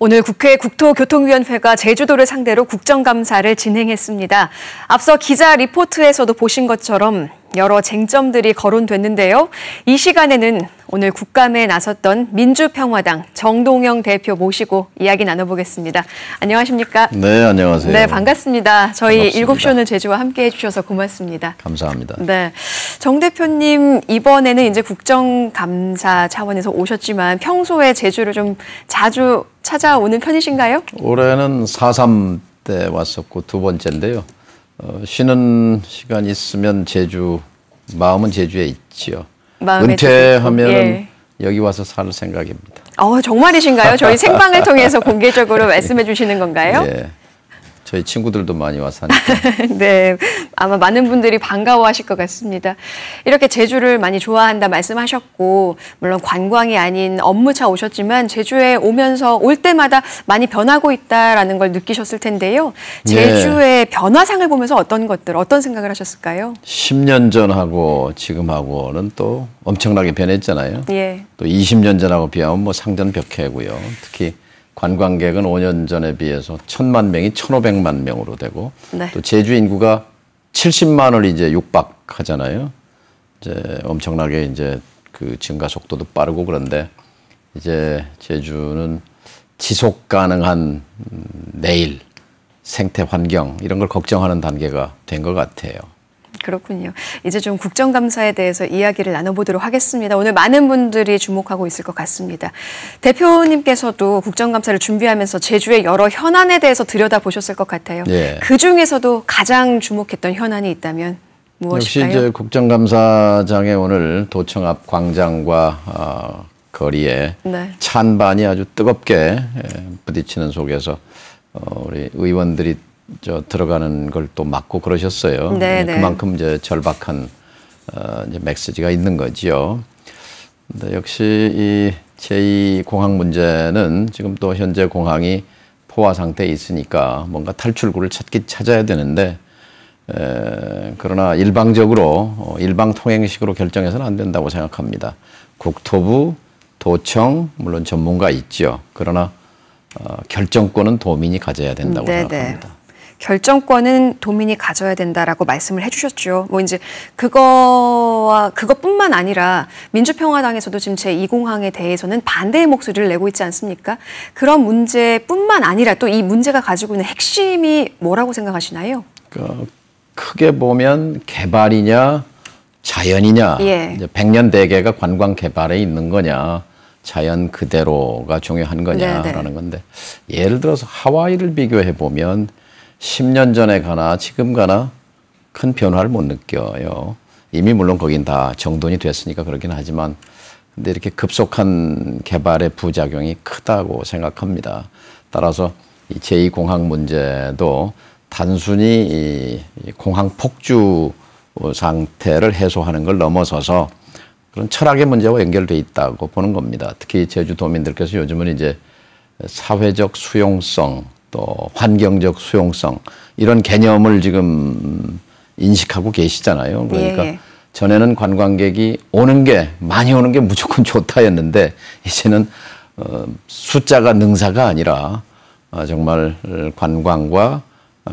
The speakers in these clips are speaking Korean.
오늘 국회 국토교통위원회가 제주도를 상대로 국정감사를 진행했습니다. 앞서 기자 리포트에서도 보신 것처럼 여러 쟁점들이 거론됐는데요. 이 시간에는 오늘 국감에 나섰던 민주평화당 정동영 대표 모시고 이야기 나눠보겠습니다. 안녕하십니까? 네, 안녕하세요. 네, 반갑습니다. 저희 반갑습니다. 7시 오늘 제주와 함께해 주셔서 고맙습니다. 감사합니다. 네, 정 대표님 이번에는 이제 국정감사 차원에서 오셨지만 평소에 제주를 좀 자주 찾아오는 편이신가요? 올해는 4.3 때 왔었고 두 번째인데요. 쉬는 시간 있으면 제주, 마음은 제주에 있지요. 은퇴하면 여기 와서 살 생각입니다. 정말이신가요? 저희 생방을 통해서 공개적으로 말씀해 주시는 건가요? 예. 저희 친구들도 많이 와서 하니까. 네, 아마 많은 분들이 반가워하실 것 같습니다. 이렇게 제주를 많이 좋아한다 말씀하셨고 물론 관광이 아닌 업무차 오셨지만 제주에 오면서 올 때마다 많이 변하고 있다라는 걸 느끼셨을 텐데요. 제주의 변화상을 보면서 어떤 생각을 하셨을까요? 10년 전하고 지금하고는 또 엄청나게 변했잖아요. 예. 또 20년 전하고 비하면 뭐 상전벽해고요. 특히 관광객은 5년 전에 비해서 1,000만 명이 1,500만 명으로 되고 네. 또 제주 인구가 70만을 이제 육박하잖아요. 이제 엄청나게 이제 그 증가 속도도 빠르고 그런데 이제 제주는 지속 가능한 내일 생태 환경 이런 걸 걱정하는 단계가 된 것 같아요. 그렇군요. 이제 좀 국정감사에 대해서 이야기를 나눠보도록 하겠습니다. 오늘 많은 분들이 주목하고 있을 것 같습니다. 대표님께서도 국정감사를 준비하면서 제주의 여러 현안에 대해서 들여다보셨을 것 같아요. 예. 그중에서도 가장 주목했던 현안이 있다면 무엇일까요? 역시 이제 국정감사장에 오늘 도청 앞 광장과 거리에 네. 찬반이 아주 뜨겁게 부딪히는 속에서 우리 의원들이 들어가는 걸 또 막고 그러셨어요. 네네. 그만큼 이제 절박한 이제 메시지가 있는 거지요. 근데 역시 이 제2공항 문제는 지금 또 현재 공항이 포화 상태에 있으니까 뭔가 탈출구를 찾아야 되는데 그러나 일방적으로 일방 통행식으로 결정해서는 안 된다고 생각합니다. 국토부, 도청 물론 전문가 있죠. 그러나 결정권은 도민이 가져야 된다고 생각합니다. 결정권은 도민이 가져야 된다라고 말씀을 해주셨죠. 뭐 이제 그것뿐만 아니라 민주평화당에서도 지금 제2공항에 대해서는 반대의 목소리를 내고 있지 않습니까? 그런 문제뿐만 아니라 또 이 문제가 가지고 있는 핵심이 뭐라고 생각하시나요? 크게 보면 개발이냐 자연이냐, 이제 100년 대계가 관광 개발에 있는 거냐, 자연 그대로가 중요한 거냐라는 건데 예를 들어서 하와이를 비교해 보면 10년 전에 가나 지금 가나 큰 변화를 못 느껴요. 이미 물론 거긴 다 정돈이 됐으니까 그렇긴 하지만 근데 이렇게 급속한 개발의 부작용이 크다고 생각합니다. 따라서 이 제2공항 문제도 단순히 이 공항 폭주 상태를 해소하는 걸 넘어서서 그런 철학의 문제와 연결돼 있다고 보는 겁니다. 특히 제주도민들께서 요즘은 이제 사회적 수용성 또 환경적 수용성 이런 개념을 지금 인식하고 계시잖아요. 그러니까 전에는 관광객이 많이 오는 게 무조건 좋다였는데 이제는 숫자가 능사가 아니라 정말 관광과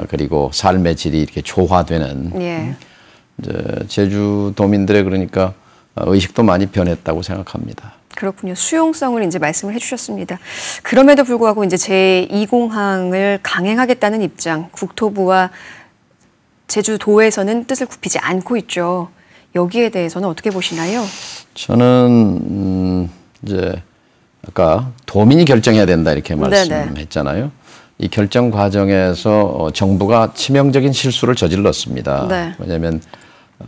그리고 삶의 질이 이렇게 조화되는 이제 제주도민들의 그러니까 의식도 많이 변했다고 생각합니다. 그렇군요. 수용성을 이제 말씀을 해주셨습니다. 그럼에도 불구하고 이제 제2공항을 강행하겠다는 입장, 국토부와 제주도에서는 뜻을 굽히지 않고 있죠. 여기에 대해서는 어떻게 보시나요? 저는 이제 아까 도민이 결정해야 된다 이렇게 말씀했잖아요. 이 결정 과정에서 정부가 치명적인 실수를 저질렀습니다. 왜냐하면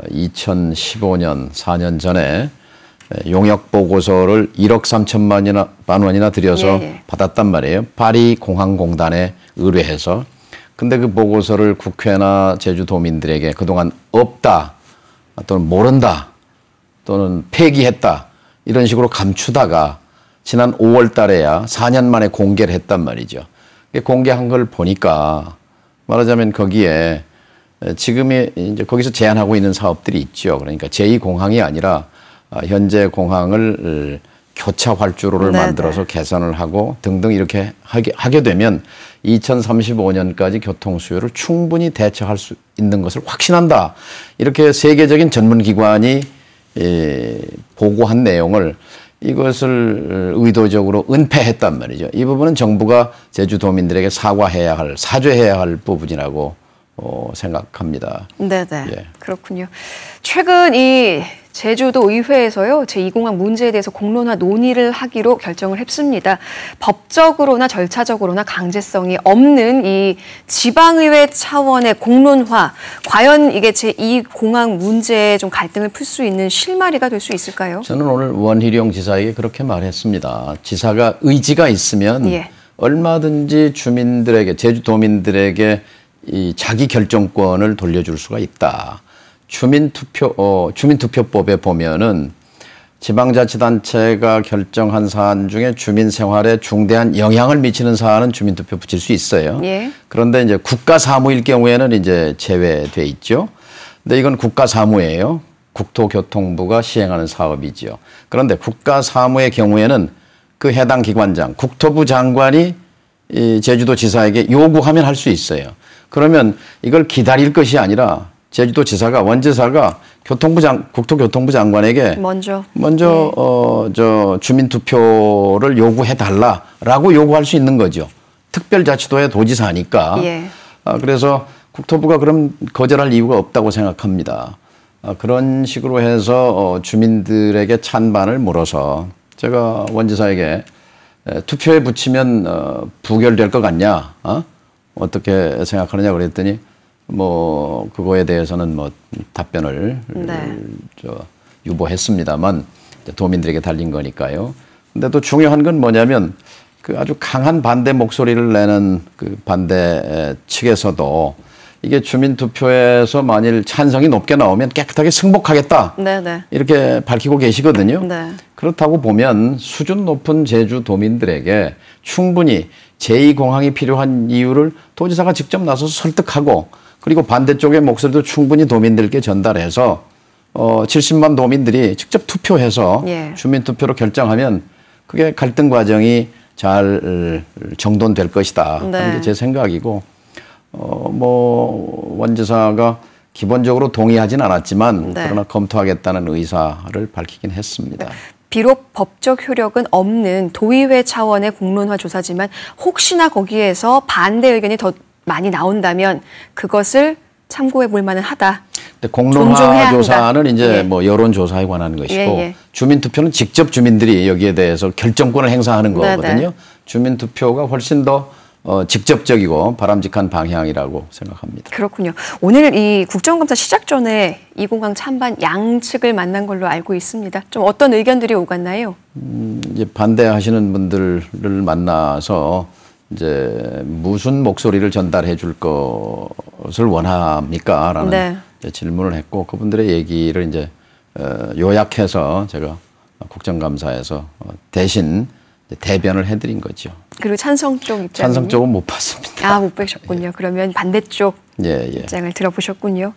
2015년 4년 전에 용역 보고서를 1억 3천만 원이나 들여서 받았단 말이에요. 파리공항공단에 의뢰해서. 근데 그 보고서를 국회나 제주도민들에게 그동안 없다 또는 모른다 또는 폐기했다 이런 식으로 감추다가 지난 5월 달에야 4년 만에 공개를 했단 말이죠. 공개한 걸 보니까 말하자면 거기에 지금이 이제 거기서 제한하고 있는 사업들이 있죠. 그러니까 제2공항이 아니라 현재 공항을 교차 활주로를 만들어서 개선을 하고 등등 이렇게 하게 되면 2035년까지 교통 수요를 충분히 대처할 수 있는 것을 확신한다. 이렇게 세계적인 전문기관이 보고한 내용을 이것을 의도적으로 은폐했단 말이죠. 이 부분은 정부가 제주도민들에게 사죄해야 할 부분이라고 생각합니다. 네네. 예. 그렇군요. 최근 이 제주도 의회에서요, 제2공항 문제에 대해서 공론화 논의를 하기로 결정을 했습니다. 법적으로나 절차적으로나 강제성이 없는 이 지방의회 차원의 공론화, 과연 이게 제2공항 문제에 좀 갈등을 풀 수 있는 실마리가 될 수 있을까요? 저는 오늘 원희룡 지사에게 그렇게 말했습니다. 지사가 의지가 있으면 얼마든지 주민들에게, 제주도민들에게 이 자기 결정권을 돌려줄 수가 있다. 주민투표법에 보면은 지방자치단체가 결정한 사안 중에 주민 생활에 중대한 영향을 미치는 사안은 주민투표 붙일 수 있어요. 그런데 이제 국가사무일 경우에는 이제 제외돼 있죠. 근데 이건 국가사무예요. 국토교통부가 시행하는 사업이지요. 그런데 국가사무의 경우에는 그 해당 기관장, 국토부 장관이 이 제주도지사에게 요구하면 할 수 있어요. 그러면 이걸 기다릴 것이 아니라 제주도지사가, 원지사가 국토교통부 장관에게 먼저 주민투표를 요구해 달라라고 요구할 수 있는 거죠. 특별자치도의 도지사니까. 그래서 국토부가 그럼 거절할 이유가 없다고 생각합니다. 그런 식으로 해서 주민들에게 찬반을 물어서 제가 원지사에게 투표에 붙이면 부결될 것 같냐? 어떻게 생각하느냐 그랬더니 그거에 대해서는 답변을 유보했습니다만 도민들에게 달린 거니까요. 근데 또 중요한 건 뭐냐면 그 아주 강한 반대 목소리를 내는 그 반대 측에서도 이게 주민투표에서 만일 찬성이 높게 나오면 깨끗하게 승복하겠다. 이렇게 밝히고 계시거든요. 그렇다고 보면 수준 높은 제주도민들에게 충분히 제2공항이 필요한 이유를 도지사가 직접 나서서 설득하고 그리고 반대쪽의 목소리도 충분히 도민들께 전달해서 70만 도민들이 직접 투표해서 주민투표로 결정하면 그게 갈등 과정이 잘 정돈될 것이다 하는 게 제 생각이고 원지사가 기본적으로 동의하진 않았지만 그러나 검토하겠다는 의사를 밝히긴 했습니다. 비록 법적 효력은 없는 도의회 차원의 공론화 조사지만 혹시나 거기에서 반대 의견이 더 많이 나온다면 그것을 참고해 볼 만은 하다. 근데 공론화 조사는 이제 여론조사에 관한 것이고 주민투표는 직접 주민들이 여기에 대해서 결정권을 행사하는 거거든요. 주민투표가 훨씬 더 직접적이고 바람직한 방향이라고 생각합니다. 그렇군요. 오늘 이 국정감사 시작 전에 2공항 찬반 양측을 만난 걸로 알고 있습니다. 좀 어떤 의견들이 오갔나요? 이제 반대하시는 분들을 만나서 이제 무슨 목소리를 전달해 줄 것을 원합니까? 라는 질문을 했고 그분들의 얘기를 이제 요약해서 제가 국정감사에서 대신 대변을 해드린 거죠. 그리고 찬성 쪽 입장은? 찬성 쪽은 못 봤습니다. 못 보셨군요. 그러면 반대쪽 입장을 들어보셨군요.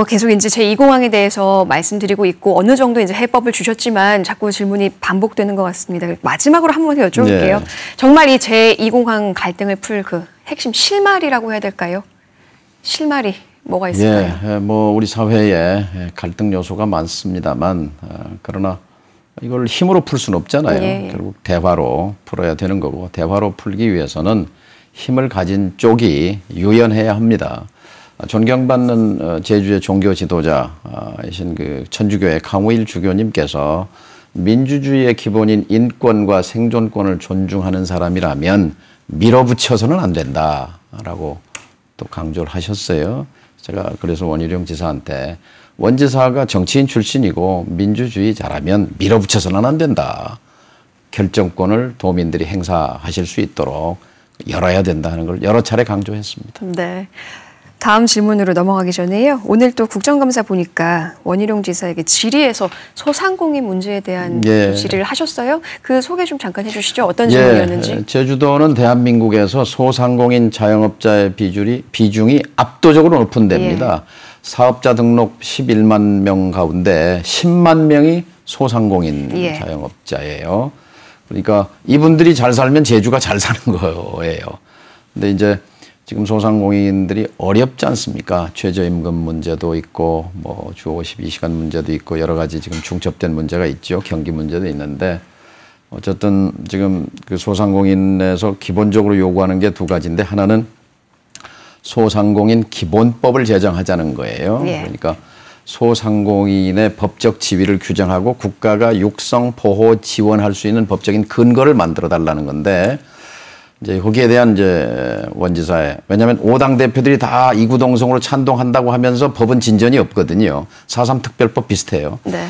계속 이제 제2공항에 대해서 말씀드리고 있고 어느 정도 이제 해법을 주셨지만 자꾸 질문이 반복되는 것 같습니다. 마지막으로 한 번 더 여쭤볼게요. 정말 이 제2공항 갈등을 풀 그 핵심 실마리라고 해야 될까요? 실마리 뭐가 있을까요? 우리 사회에 갈등 요소가 많습니다만 그러나 이걸 힘으로 풀 수는 없잖아요. 결국 대화로 풀어야 되는 거고 대화로 풀기 위해서는 힘을 가진 쪽이 유연해야 합니다. 존경받는 제주의 종교 지도자이신 그 천주교의 강우일 주교님께서 민주주의의 기본인 인권과 생존권을 존중하는 사람이라면 밀어붙여서는 안 된다라고 또 강조를 하셨어요. 제가 그래서 원희룡 지사한테 원지사가 정치인 출신이고 민주주의자라면 밀어붙여서는 안 된다. 결정권을 도민들이 행사하실 수 있도록 열어야 된다는 걸 여러 차례 강조했습니다. 다음 질문으로 넘어가기 전에요. 오늘 또 국정감사 보니까 원희룡 지사에게 질의에서 소상공인 문제에 대한 질의를 하셨어요. 그 소개 좀 잠깐 해주시죠. 어떤 질문이었는지. 제주도는 대한민국에서 소상공인 자영업자의 비중이 압도적으로 높은 데입니다. 사업자 등록 11만 명 가운데 10만 명이 소상공인 자영업자예요. 그러니까 이분들이 잘 살면 제주가 잘 사는 거예요. 근데 이제 지금 소상공인들이 어렵지 않습니까? 최저임금 문제도 있고 뭐 주 52시간 문제도 있고 여러 가지 지금 중첩된 문제가 있죠. 경기 문제도 있는데 어쨌든 지금 그 소상공인에서 기본적으로 요구하는 게 두 가지인데 하나는 소상공인 기본법을 제정하자는 거예요. 그러니까 소상공인의 법적 지위를 규정하고 국가가 육성, 보호, 지원할 수 있는 법적인 근거를 만들어 달라는 건데 이제 거기에 대한 이제 원지사에 왜냐하면 5당 대표들이 다 이구동성으로 찬동한다고 하면서 법은 진전이 없거든요. 4.3 특별법 비슷해요. 네.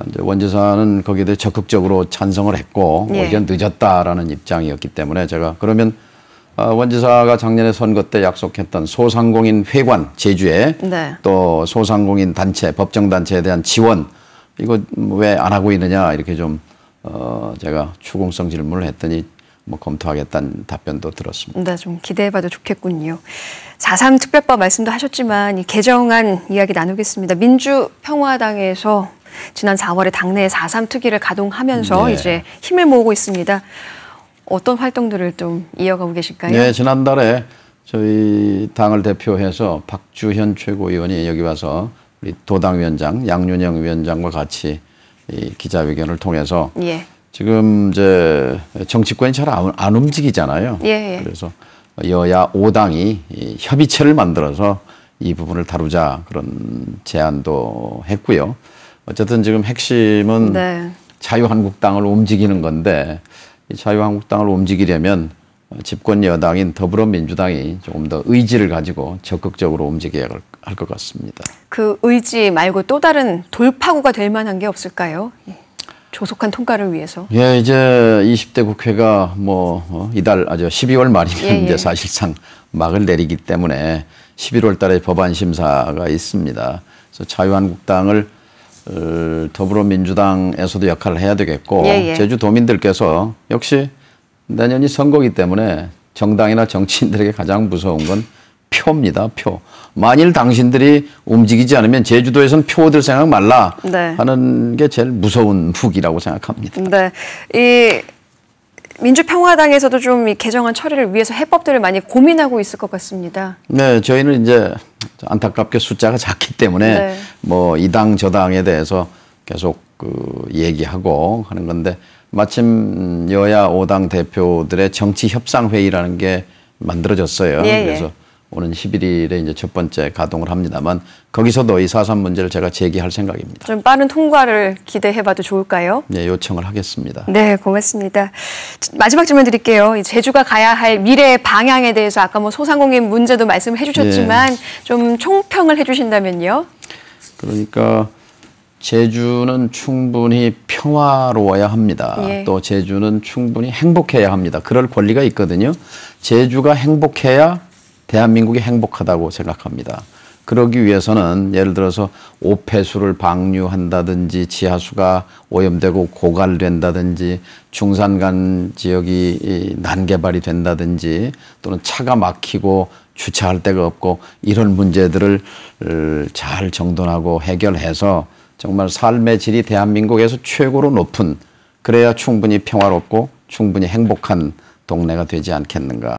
이제 원지사는 거기에 대해 적극적으로 찬성을 했고 오히려 늦었다라는 입장이었기 때문에 제가 그러면 원지사가 작년에 선거 때 약속했던 소상공인 회관 제주에 또 소상공인 단체 법정단체에 대한 지원 이거 왜 안 하고 있느냐 이렇게 좀 제가 추궁성 질문을 했더니 뭐 검토하겠다는 답변도 들었습니다. 네, 좀 기대해봐도 좋겠군요. 4.3 특별법 말씀도 하셨지만 이 개정안 이야기 나누겠습니다. 민주평화당에서 지난 4월에 당내에 4.3 특위를 가동하면서 이제 힘을 모으고 있습니다. 어떤 활동들을 좀 이어가고 계실까요? 네, 지난달에 저희 당을 대표해서 박주현 최고위원이 여기 와서 우리 도당위원장 양윤영 위원장과 같이 이 기자회견을 통해서 지금 이제 정치권이 잘 안 움직이잖아요. 그래서 여야 5당이 협의체를 만들어서 이 부분을 다루자 그런 제안도 했고요. 어쨌든 지금 핵심은 자유한국당을 움직이는 건데 이 자유한국당을 움직이려면 집권 여당인 더불어민주당이 조금 더 의지를 가지고 적극적으로 움직여야 할 것 같습니다. 그 의지 말고 또 다른 돌파구가 될 만한 게 없을까요? 조속한 통과를 위해서. 예, 이제 20대 국회가 뭐 이달 12월 말이면 이제 사실상 막을 내리기 때문에 11월 달에 법안 심사가 있습니다. 그래서 자유한국당을 더불어민주당에서도 역할을 해야 되겠고 제주도민들께서 역시 내년이 선거이기 때문에 정당이나 정치인들에게 가장 무서운 건 표입니다. 표. 만일 당신들이 움직이지 않으면 제주도에선 표 얻을 생각 말라 하는 게 제일 무서운 훅이라고 생각합니다. 네. 이 민주평화당에서도 좀 이 개정안 처리를 위해서 해법들을 많이 고민하고 있을 것 같습니다. 네, 저희는 이제 안타깝게 숫자가 작기 때문에 뭐 이 당 저 당에 대해서 계속 그 얘기하고 하는 건데 마침 여야 5당 대표들의 정치 협상 회의라는 게 만들어졌어요. 그래서 오는 11일에 이제 첫 번째 가동을 합니다만 거기서도 이 4.3 문제를 제가 제기할 생각입니다. 좀 빠른 통과를 기대해봐도 좋을까요? 네, 요청을 하겠습니다. 네, 고맙습니다. 마지막 질문 드릴게요. 제주가 가야 할 미래의 방향에 대해서 아까 뭐 소상공인 문제도 말씀을 해주셨지만 좀 총평을 해주신다면요? 그러니까 제주는 충분히 평화로워야 합니다. 또 제주는 충분히 행복해야 합니다. 그럴 권리가 있거든요. 제주가 행복해야 대한민국이 행복하다고 생각합니다. 그러기 위해서는 예를 들어서 오폐수를 방류한다든지 지하수가 오염되고 고갈된다든지 중산간 지역이 난개발이 된다든지 또는 차가 막히고 주차할 데가 없고 이런 문제들을 잘 정돈하고 해결해서 정말 삶의 질이 대한민국에서 최고로 높은 그래야 충분히 평화롭고 충분히 행복한 동네가 되지 않겠는가.